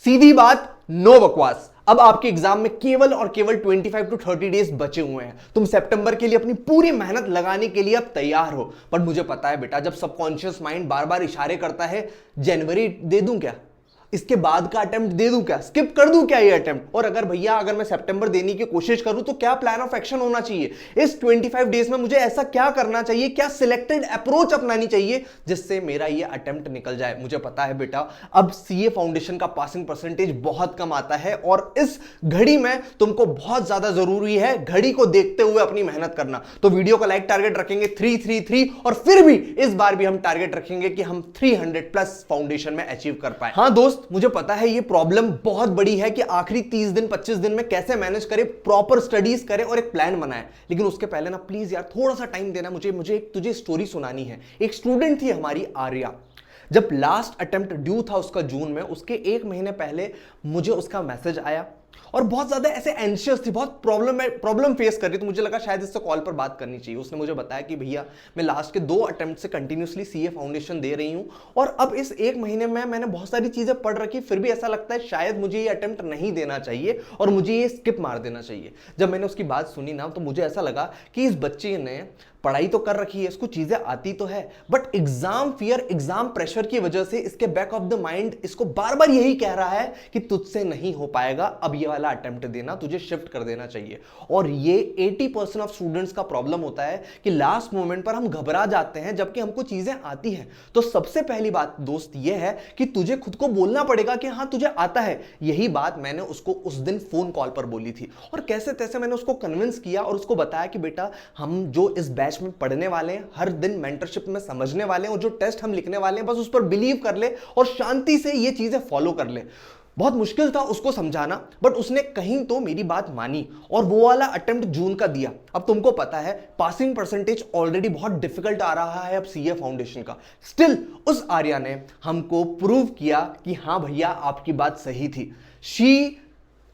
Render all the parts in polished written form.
सीधी बात, नो बकवास। अब आपके एग्जाम में केवल और केवल 25 टू 30 डेज बचे हुए हैं। तुम सितंबर के लिए अपनी पूरी मेहनत लगाने के लिए अब तैयार हो। पर मुझे पता है बेटा, जब सबकॉन्शियस माइंड बार बार इशारे करता है जनवरी दे दूं क्या, इसके बाद का अटेम्प्ट दे दूं क्या, स्किप कर दूं क्या ये अटेम्प्ट, और अगर भैया अगर मैं सितंबर देने की कोशिश करूं तो क्या प्लान ऑफ एक्शन होना चाहिए, इस 25 डेज में मुझे ऐसा क्या करना चाहिए, क्या सिलेक्टेड अप्रोच अपनानी चाहिए जिससे मेरा ये अटेम्प्ट निकल जाए। मुझे पता है बेटा, अब सीए फाउंडेशन का पासिंग परसेंटेज बहुत कम आता है और इस घड़ी में तुमको बहुत ज्यादा जरूरी है घड़ी को देखते हुए अपनी मेहनत करना। तो वीडियो का लाइक टारगेट रखेंगे 333 और फिर भी इस बार भी हम टारगेट रखेंगे कि हम 300 प्लस फाउंडेशन में अचीव कर पाए। हाँ दोस्त, मुझे पता है ये प्रॉब्लम बहुत बड़ी है कि आखिरी 30 दिन 25 दिन में कैसे मैनेज करें, प्रॉपर स्टडीज करें और एक प्लान बनाएं। लेकिन उसके पहले ना प्लीज यार थोड़ा सा टाइम देना मुझे एक तुझे स्टोरी सुनानी है। एक स्टूडेंट थी हमारी आर्या, जब लास्ट अटेम्प्ट ड्यू था उसका जून में, उसके एक महीने पहले मुझे उसका मैसेज आया और बहुत ज्यादा ऐसे एंशियस थी, बहुत प्रॉब्लम फेस कर रही। तो मुझे लगा शायद इससे कॉल पर बात करनी चाहिए। उसने मुझे बताया कि भैया मैं लास्ट के 2 अटेम्प्ट से कंटिन्यूसली सीए फाउंडेशन दे रही हूं और अब इस एक महीने में मैंने बहुत सारी चीजें पढ़ रखी, फिर भी ऐसा लगता है शायद मुझे ये अटेम्प्ट नहीं देना चाहिए और मुझे ये स्किप मार देना चाहिए। जब मैंने उसकी बात सुनी ना, तो मुझे ऐसा लगा कि इस बच्चे ने पढ़ाई तो कर रखी है, इसको चीजें आती तो है, but exam fear, exam pressure की वजह से इसके बैक ऑफ द माइंड इसको बार बार यही कह रहा है कि तुझसे नहीं हो पाएगा, अब ये वाला अटेम्प्ट देना, तुझे शिफ्ट कर देना चाहिए। और ये 80% ऑफ स्टूडेंट्स का प्रॉब्लम होता है कि लास्ट मोमेंट पर हम घबरा जाते हैं जबकि हमको चीजें आती हैं। तो सबसे पहली बात दोस्त ये है कि तुझे खुद को बोलना पड़ेगा कि हाँ तुझे आता है। यही बात मैंने उसको उस दिन फोन कॉल पर बोली थी और कैसे तैसे मैंने उसको कन्विंस किया और उसको बताया कि बेटा हम जो इस बैच में पढ़ने वाले हैं, हर दिन मेंटरशिप में समझने वाले हैं और जो टेस्ट हम लिखने वाले हैं बस उस पर बिलीव कर ले और शांति से ये चीजें फॉलो कर ले। बहुत मुश्किल था उसको समझाना, बट उसने कहीं तो मेरी बात मानी और वो वाला अटेम्प्ट जून का दिया। अब तुमको पता है पासिंग परसेंटेज ऑलरेडी बहुत डिफिकल्ट आ रहा है अब सीए फाउंडेशन का। स्टिल उस आर्या ने हमको प्रूव किया कि हाँ भैया आपकी बात सही थी। She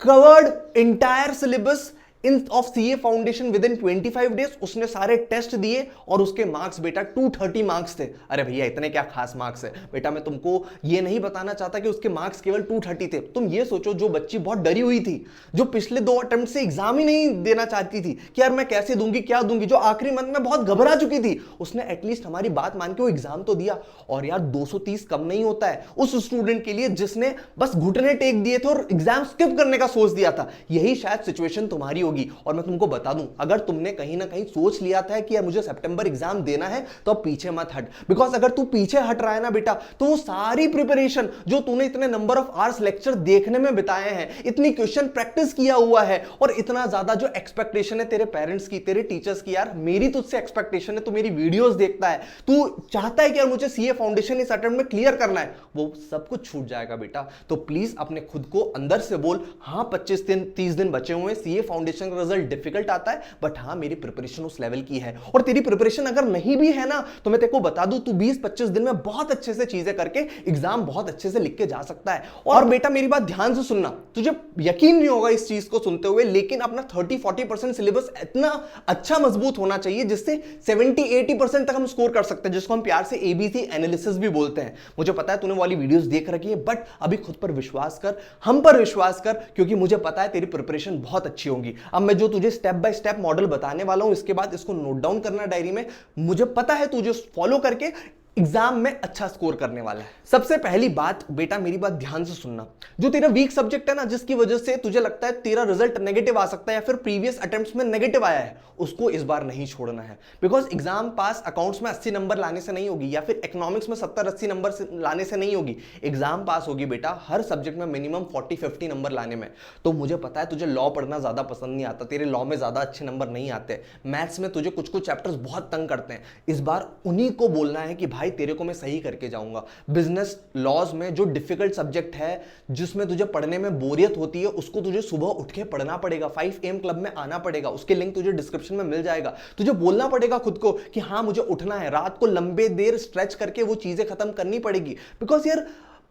covered entire syllabus in of CA foundation with in 25 days. उसने सारे टेस्ट दिए और उसके मार्क्स बेटा 230 मार्क्स थे। अरे भैया इतने क्या खास मार्क्स है बेटा, मैं तुमको ये नहीं बताना चाहता कि उसके मार्क्स केवल 230 थे। तुम ये सोचो, जो बच्ची बहुत डरी हुई थी, जो पिछले 2 अटेम्प्ट से एग्जाम ही नहीं देना चाहती थी कि यार मैं कैसे दूंगी क्या दूंगी, जो आखिरी मंथ में बहुत घबरा चुकी थी, उसने एटलीस्ट हमारी बात मान के वो एग्जाम तो दिया। और यार 230 कम नहीं होता है उस स्टूडेंट के लिए जिसने बस घुटने टेक दिए थे और एग्जाम स्किप करने का सोच दिया था। यही शायद सिचुएशन तुम्हारी। और मैं तुमको बता दूं, अगर तुमने कहीं ना कहीं सोच लिया था कि यार मुझे सितंबर एग्जाम देना है, तो अब पीछे मत हट। बिकॉज अगर तू पीछे हट रहा है ना बेटा, तो वो सारी प्रिपरेशन जो तूने इतने नंबर ऑफ आवर्स लेक्चर देखने में बिताए हैं, इतनी क्वेश्चन प्रैक्टिस किया हुआ है और इतना ज्यादा जो एक्सपेक्टेशन है तेरे पेरेंट्स की, तेरे टीचर्स की, यार मेरी तुझसे एक्सपेक्टेशन है, तू मेरी वीडियोस देखता है, तू चाहता है कि यार मुझे सीए फाउंडेशन इस अटेम्प्ट में क्लियर करना है, वो सब कुछ छूट जाएगा बेटा। तो प्लीज अपने खुद को अंदर से बोल, हाँ 25 दिन 30 दिन बचे हुए, सीए फाउंडेशन का रिजल्ट डिफिकल्ट आता है, बट हाँ मेरी प्रिपरेशन उस लेवल की है। और तेरी प्रिपरेशन अगर नहीं भी है ना, तो मैं तेरे को बता दूं, तू 20-25 दिन में बहुत अच्छे से चीजें करके एग्जाम बहुत अच्छे से लिख के जा सकता है। और बेटा मेरी बात ध्यान से सुनना, तुझे यकीन नहीं होगा इस चीज को सुनते हुए, लेकिन अपना 30-40% सिलेबस इतना अच्छा मजबूत होना चाहिए जिससे 70-80% तक हम स्कोर कर सकते हैं, जिसको हम प्यार से एबीसी एनालिसिस भी बोलते हैं। मुझे पता है तूने वाली वीडियोस देख रखी है, बट अभी खुद पर विश्वास कर, हम पर विश्वास कर, क्योंकि मुझे पता है तेरी प्रिपरेशन बहुत अच्छी होगी। अब मैं जो तुझे स्टेप बाय स्टेप मॉडल बताने वाला हूं, इसके बाद इसको नोट डाउन करना डायरी में। मुझे पता है तू जो फॉलो करके एग्जाम में अच्छा स्कोर करने वाला है। सबसे पहली बात बेटा मेरी बात ध्यान से सुनना, जो तेरा वीक सब्जेक्ट है ना, जिसकी वजह से तुझे लगता है तेरा रिजल्ट नेगेटिव आ सकता है या फिर प्रीवियस अटेम्प्ट्स में नेगेटिव आया है, उसको इस बार नहीं छोड़ना है। बिकॉज एग्जाम पास अकाउंट्स में 80 नंबर लाने से नहीं होगी या फिर इकोनॉमिक्स में 70-80 नंबर लाने से नहीं होगी। एग्जाम पास होगी बेटा हर सब्जेक्ट में मिनिमम 40-50 नंबर लाने में। तो मुझे पता है तुझे लॉ पढ़ना ज्यादा पसंद नहीं आता, तेरे लॉ में ज्यादा अच्छे नंबर नहीं आते, मैथ्स में तुझे कुछ कुछ चैप्टर्स बहुत तंग करते हैं। इस बार उन्हीं को बोलना है कि भाई तेरे को मैं सही करके जाऊंगा। बिजनेस लॉज में जो डिफिकल्ट सब्जेक्ट है, जिसमें तुझे पढ़ने में बोरियत होती है, उसको तुझे सुबह उठ के पढ़ना पड़ेगा, 5 AM क्लब में आना पड़ेगा, उसके लिंक तुझे डिस्क्रिप्शन में मिल जाएगा। तुझे बोलना पड़ेगा खुद को कि हाँ मुझे उठना है, रात को लंबे देर स्ट्रेच करके वो चीजें खत्म करनी पड़ेगी। बिकॉज यार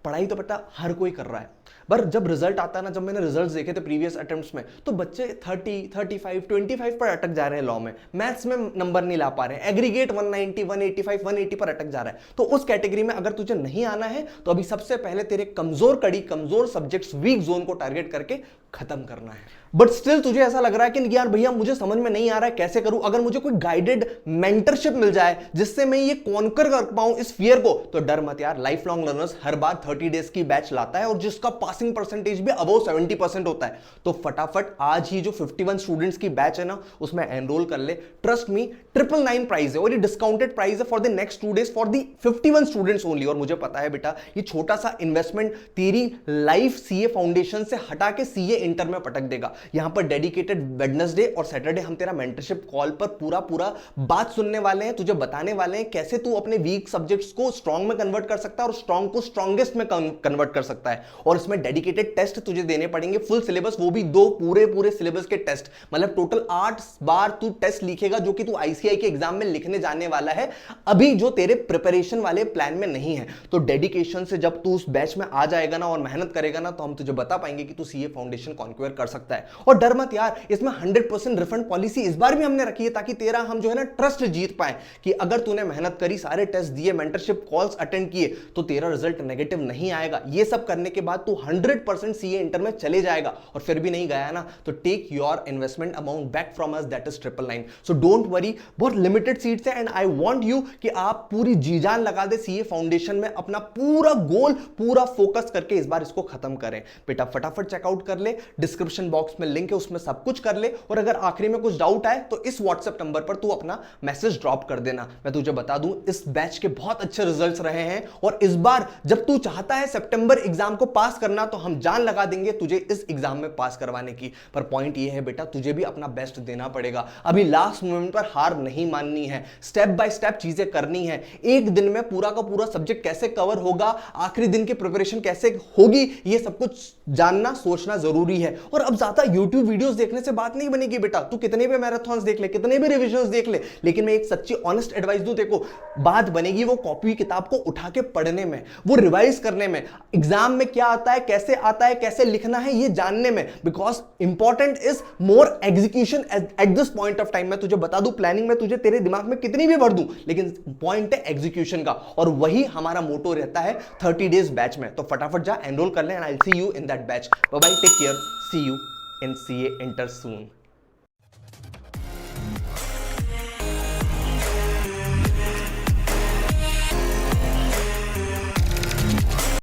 पढ़ाई तो बेटा हर कोई कर रहा है, पर जब रिजल्ट आता है ना, जब मैंने रिजल्ट्स देखे थे प्रीवियस अटेम्प्ट्स में, तो बच्चे 30, 35, 25 पर अटक जा रहे हैं लॉ में, मैथ्स में नंबर नहीं ला पा रहे हैं, एग्रीगेट 190, 185, 180 पर अटक जा रहा है। तो उस कैटेगरी में अगर तुझे नहीं आना है तो अभी सबसे पहले तेरे कमजोर कड़ी, कमजोर सब्जेक्ट्स, वीक जोन को टारगेट करके खत्म करना है। बट स्टिल तुझे ऐसा लग रहा है कि यार भैया मुझे समझ में नहीं आ रहा है कैसे करूं, अगर मुझे कोई गाइडेड मेंटरशिप मिल जाए जिससे मैं ये कॉन्कर कर पाऊं इस फियर को, तो डर मत यार, लाइफ लॉन्ग लर्नर्स हर बार 30 डेज की बैच लाता है और जिसका पासिंग परसेंटेज भी अबव 70% होता है। तो फटाफट आज ही जो 51 स्टूडेंट्स की बैच है ना, उसमें एनरोल कर ले। ट्रस्ट मी, 999 प्राइस है और ये डिस्काउंटेड प्राइस है for the next 2 days for the 51 students only. और मुझे पता है बेटा, ये छोटा सा इन्वेस्टमेंट तेरी लाइफ सीए फाउंडेशन से हटा के सीए इंटर में पटक देगा। यहां पर डेडिकेटेड वेडनेसडे और सैटरडे हम तेरा मेंटरशिप कॉल पर पूरा बात सुनने वाले हैं, तुझे बताने वाले हैं कैसे तू अपने वीक सब्जेक्ट्स को स्ट्रांग में कन्वर्ट कर सकता है और स्ट्रांग को स्ट्रांगेस्ट में कन्वर्ट कर सकता है। और इसमें डेडिकेटेड टेस्ट तुझे देने पड़ेंगे, फुल सिलेबस, वो भी 2 पूरे सिलेबस के टेस्ट, मतलब टोटल 8 बार तू टेस्ट लिखेगा जो कि तू आईसीआई के एग्जाम में लिखने जाने वाला है, अभी जो तेरे प्रिपरेशन वाले प्लान में नहीं है। तो डेडिकेशन से जब तू उस बैच में आ जाएगा ना और मेहनत करेगा ना, तो हम तुझे बता पाएंगे कि तू सीए फाउंडेशन कॉन्क्वेयर कर सकता है। और डर मत यार, इसमें 100% रिफंड पॉलिसी इस बार भी हमने रखी है ताकि तेरा हम जो है ना ट्रस्ट जीत पाए कि अगर तूने मेहनत करी, सारे टेस्ट दिए, मेंटरशिप कॉल्स अटेंड किए, तो तेरा रिजल्ट नेगेटिव नहीं आएगा। ये सब करने के बाद तू 100% सीए इंटर में चले जाएगा। और फिर भी नहीं गया ना, तो take your investment amount back from us, that is 999। So don't worry, बहुत लिमिटेड सीट्स है एंड आई वांट यू कि आप पूरी जी जान लगा दे सीए फाउंडेशन में, अपना पूरा गोल, पूरा फोकस करके इस बार इसको खत्म करें। बेटा फटाफट चेकआउट कर ले, डिस्क्रिप्शन बॉक्स में लिंक है, उसमें सब कुछ कर ले। और अगर आखिरी में कुछ डाउट आए तो इस व्हाट्सएप नंबर पर तू अपना मैसेज ड्रॉप कर देना। मैं तुझे बता दूं, इस बैच के बहुत अच्छे रिजल्ट्स रहे हैं और इस बार जब तू चाहता है सितंबर एग्जाम को पास करना, तो हम जान लगा देंगे तुझे इस एग्जाम में पास करवाने की। पर पॉइंट ये है बेटा, तुझे भी अपना बेस्ट देना पड़ेगा। अभी लास्ट मोमेंट पर हार नहीं माननी है, स्टेप बाय स्टेप चीजें करनी है। एक दिन में पूरा का पूरा सब्जेक्ट कैसे कवर होगा, आखिरी दिन की प्रिपरेशन कैसे होगी, ये सब कुछ जानना, सोचना जरूरी है। और अब ज्यादा YouTube वीडियोस देखने से बात नहीं बनेगी बेटा, तू कितने भी मैराथन्स देख ले, कितने भी रिविजन्स देख ले, लेकिन मैं एक सच्ची ऑनेस्ट एडवाइस दूं देखो, बात बनेगी वो कॉपी किताब को उठा के पढ़ने में, वो रिवाइज करने में, एग्जाम में क्या आता है, कैसे लिखना है, ये जानने में। Because important is more execution at this point of time. मैं तुझे बता दूं, प्लानिंग में तुझे तेरे दिमाग में कितनी भी भर दूं, लेकिन पॉइंट है एग्जीक्यूशन का, और वही हमारा मोटो रहता है 30 डेज बैच में। तो फटाफट जा एनरोल कर ले and I will see you in that batch. Bye bye, take care, see you in CA inter soon.